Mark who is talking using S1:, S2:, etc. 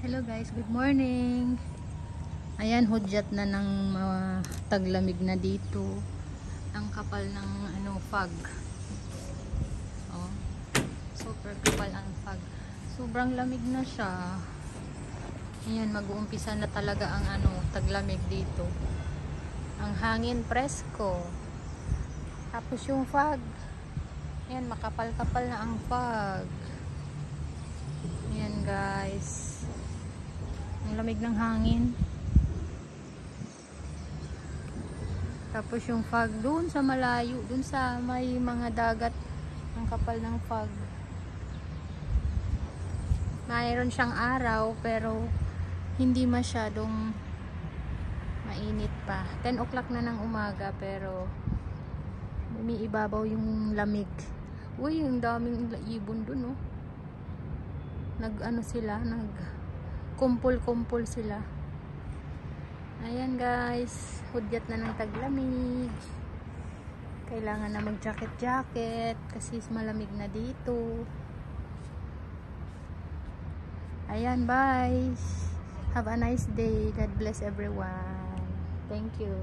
S1: Hello guys, good morning. Ayan, hudyat na ng taglamig na dito. Ang kapal ng fog. Oh, super kapal ang fog. Sobrang lamig na siya. Ayan, mag-uumpisa na talaga ang taglamig dito. Ang hangin presko. Tapos yung fog. Ayan, makapal-kapal na ang fog. Ayan guys. Ang lamig ng hangin. Tapos yung fog doon sa malayo, doon sa may mga dagat, ang kapal ng fog. Mayroon siyang araw pero hindi masyadong mainit pa. 10 o'clock na ng umaga pero umiibabaw yung lamig. Uy, yung daming ibon doon, oh. Kumpul-kumpul sila. Ayan guys, hudyat na ng taglamig. Kailangan na mag-jacket-jacket kasi malamig na dito. Ayan, bye. Have a nice day. God bless everyone. Thank you.